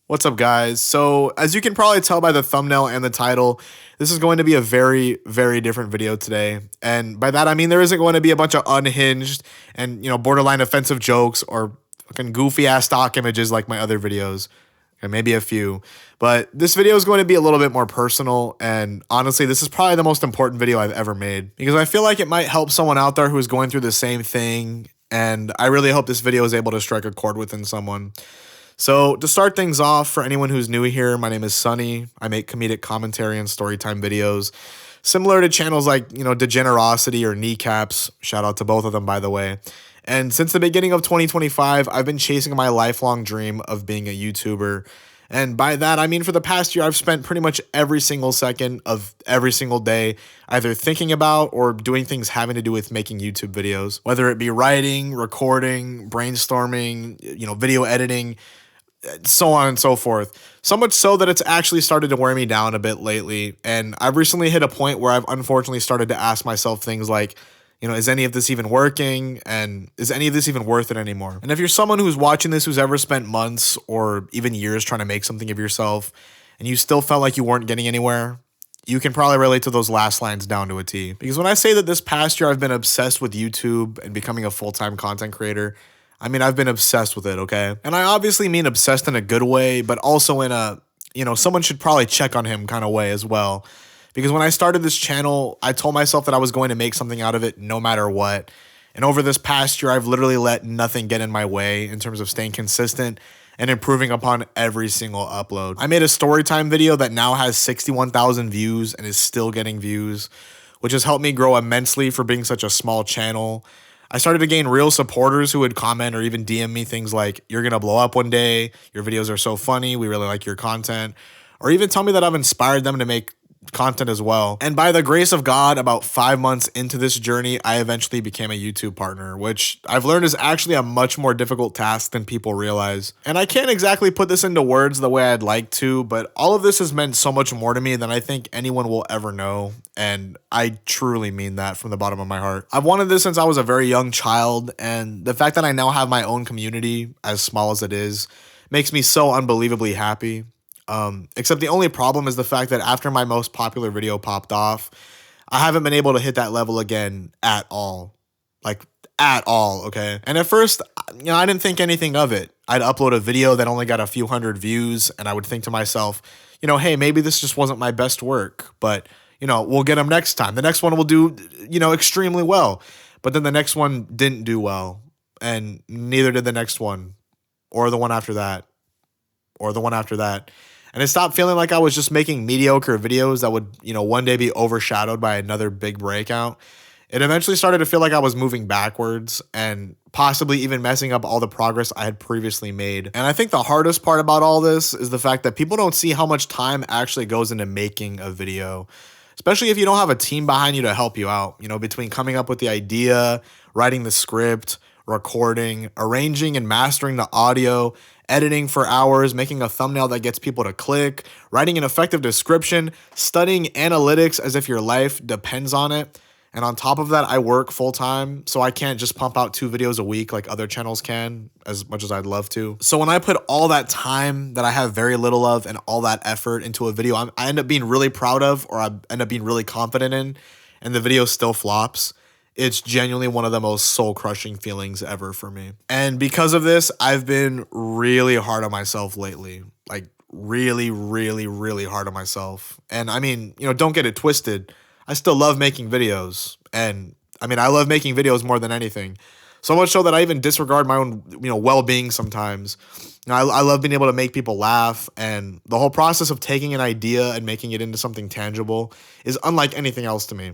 What's up, guys? So, as you can probably tell by the thumbnail and the title, this is going to be a very, very different video today. And by that, I mean there isn't going to be a bunch of unhinged and, borderline offensive jokes or fucking goofy ass stock images like my other videos. And maybe a few. But this video is going to be a little bit more personal. And honestly, this is probably the most important video I've ever made because I feel like it might help someone out there who is going through the same thing. And I really hope this video is able to strike a chord within someone. So to start things off, for anyone who's new here, my name is Sunny. I make comedic commentary and storytime videos, similar to channels like, Degenerosity or Kneecaps. Shout out to both of them, by the way. And since the beginning of 2025, I've been chasing my lifelong dream of being a YouTuber. And by that, I mean for the past year, I've spent pretty much every single second of every single day either thinking about or doing things having to do with making YouTube videos, whether it be writing, recording, brainstorming, video editing, so on and so forth. So much so that it's actually started to wear me down a bit lately. And I've recently hit a point where I've unfortunately started to ask myself things like, is any of this even working? And is any of this even worth it anymore? And if you're someone who's watching this, who's ever spent months or even years trying to make something of yourself, and you still felt like you weren't getting anywhere, you can probably relate to those last lines down to a T. Because when I say that this past year I've been obsessed with YouTube and becoming a full-time content creator, I mean, I've been obsessed with it, okay? And I obviously mean obsessed in a good way, but also in a, someone should probably check on him kind of way as well. Because when I started this channel, I told myself that I was going to make something out of it no matter what. And over this past year, I've literally let nothing get in my way in terms of staying consistent and improving upon every single upload. I made a storytime video that now has 61,000 views and is still getting views, which has helped me grow immensely for being such a small channel. I started to gain real supporters who would comment or even DM me things like, "You're gonna blow up one day, your videos are so funny, we really like your content," or even tell me that I've inspired them to make content as well. And by the grace of God, about 5 months into this journey, I eventually became a YouTube partner, which I've learned is actually a much more difficult task than people realize. And I can't exactly put this into words the way I'd like to, but all of this has meant so much more to me than I think anyone will ever know. And I truly mean that from the bottom of my heart. I've wanted this since I was a very young child, and the fact that I now have my own community, as small as it is, makes me so unbelievably happy. Except the only problem is the fact that after my most popular video popped off, I haven't been able to hit that level again at all. Like, at all, okay? And at first, I didn't think anything of it. I'd upload a video that only got a few hundred views, and I would think to myself, hey, maybe this just wasn't my best work, but, we'll get them next time. The next one will do, extremely well. But then the next one didn't do well, and neither did the next one, or the one after that, or the one after that. And it stopped feeling like I was just making mediocre videos that would, one day be overshadowed by another big breakout. It eventually started to feel like I was moving backwards and possibly even messing up all the progress I had previously made. And I think the hardest part about all this is the fact that people don't see how much time actually goes into making a video, especially if you don't have a team behind you to help you out, between coming up with the idea, writing the script, recording, arranging and mastering the audio, editing for hours, making a thumbnail that gets people to click, writing an effective description, studying analytics as if your life depends on it. And on top of that, I work full time, so I can't just pump out 2 videos a week like other channels can, as much as I'd love to. So when I put all that time that I have very little of and all that effort into a video I end up being really proud of, or I end up being really confident in, and the video still flops, it's genuinely one of the most soul-crushing feelings ever for me. And because of this, I've been really hard on myself lately. Like, really, really, really hard on myself. And I mean, don't get it twisted. I still love making videos. And I mean, I love making videos more than anything. So much so that I even disregard my own, well-being sometimes. I love being able to make people laugh. And the whole process of taking an idea and making it into something tangible is unlike anything else to me.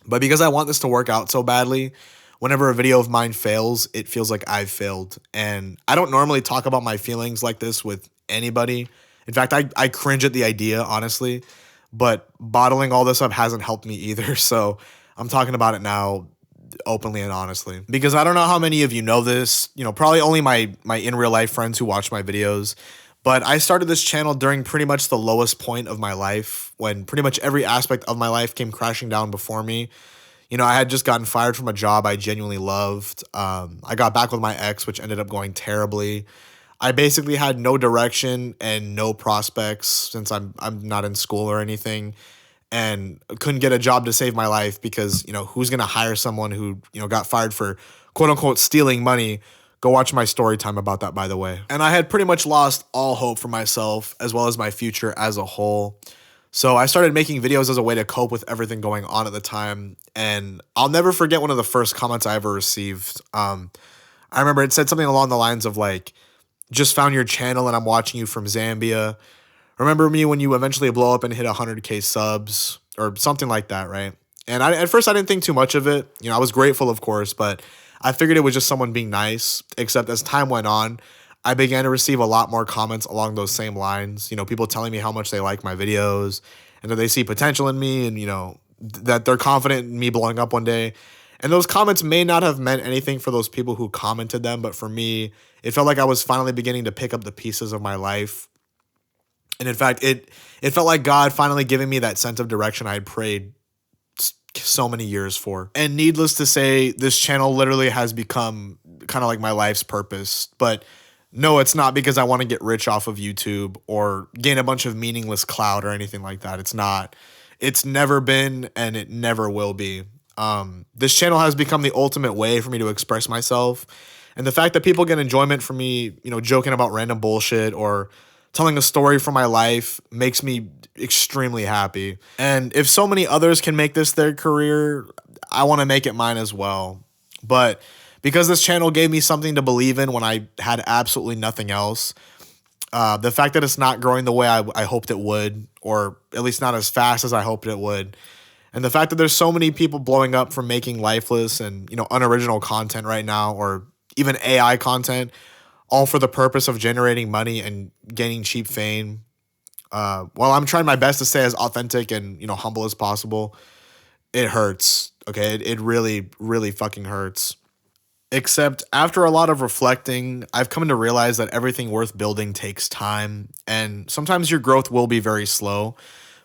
But because I want this to work out so badly, whenever a video of mine fails, it feels like I've failed. And I don't normally talk about my feelings like this with anybody. In fact, I cringe at the idea, honestly. But bottling all this up hasn't helped me either. So I'm talking about it now openly and honestly. Because I don't know how many of you know this. Probably only my in real life friends who watch my videos. But I started this channel during pretty much the lowest point of my life, when pretty much every aspect of my life came crashing down before me. I had just gotten fired from a job I genuinely loved. I got back with my ex, which ended up going terribly. I basically had no direction and no prospects since I'm not in school or anything, and couldn't get a job to save my life because, who's going to hire someone who, got fired for quote unquote stealing money? Go watch my story time about that, by the way. And I had pretty much lost all hope for myself as well as my future as a whole. So I started making videos as a way to cope with everything going on at the time. And I'll never forget one of the first comments I ever received. I remember it said something along the lines of like, just found your channel and I'm watching you from Zambia. Remember me when you eventually blow up and hit 100K subs or something like that, right? And at first I didn't think too much of it. I was grateful, of course, but I figured it was just someone being nice. Except as time went on, I began to receive a lot more comments along those same lines. People telling me how much they like my videos and that they see potential in me and, that they're confident in me blowing up one day. And those comments may not have meant anything for those people who commented them, but for me, it felt like I was finally beginning to pick up the pieces of my life. And in fact, it felt like God finally giving me that sense of direction I had prayed so many years for. And needless to say, this channel literally has become kind of like my life's purpose. But no, it's not because I want to get rich off of YouTube or gain a bunch of meaningless clout or anything like that. It's not. It's never been and it never will be. This channel has become the ultimate way for me to express myself. And the fact that people get enjoyment from me, joking about random bullshit or telling a story from my life makes me extremely happy. And if so many others can make this their career, I want to make it mine as well. But because this channel gave me something to believe in when I had absolutely nothing else, the fact that it's not growing the way I hoped it would, or at least not as fast as I hoped it would, and the fact that there's so many people blowing up from making lifeless and, unoriginal content right now, or even AI content, all for the purpose of generating money and gaining cheap fame. While I'm trying my best to stay as authentic and, humble as possible, it hurts. Okay. It really, really fucking hurts. Except after a lot of reflecting, I've come to realize that everything worth building takes time. And sometimes your growth will be very slow,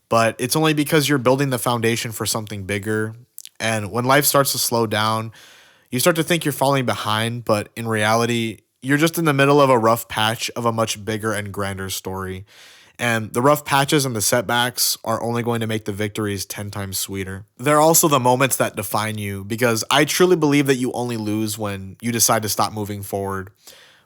but it's only because you're building the foundation for something bigger. And when life starts to slow down, you start to think you're falling behind, but in reality, you're just in the middle of a rough patch of a much bigger and grander story. And the rough patches and the setbacks are only going to make the victories 10 times sweeter. They're also the moments that define you, because I truly believe that you only lose when you decide to stop moving forward.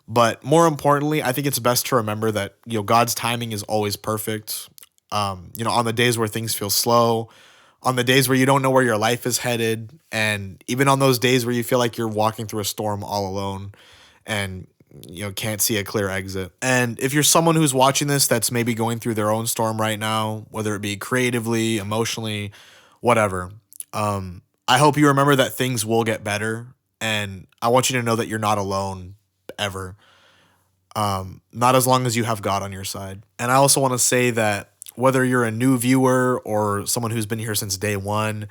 But more importantly, I think it's best to remember that, God's timing is always perfect. On the days where things feel slow, on the days where you don't know where your life is headed, and even on those days where you feel like you're walking through a storm all alone and can't see a clear exit. And if you're someone who's watching this that's maybe going through their own storm right now, whether it be creatively, emotionally, whatever, I hope you remember that things will get better, and I want you to know that you're not alone ever. Not as long as you have God on your side. And I also want to say that whether you're a new viewer or someone who's been here since day one,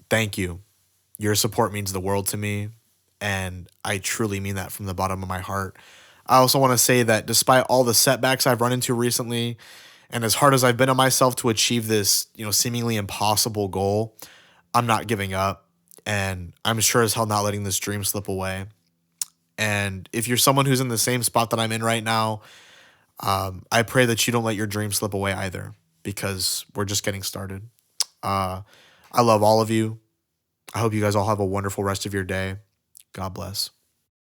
thank you. Your support means the world to me, and I truly mean that from the bottom of my heart. I also want to say that despite all the setbacks I've run into recently, and as hard as I've been on myself to achieve this, seemingly impossible goal, I'm not giving up, and I'm sure as hell not letting this dream slip away. And if you're someone who's in the same spot that I'm in right now, I pray that you don't let your dream slip away either, because we're just getting started. I love all of you. I hope you guys all have a wonderful rest of your day. God bless.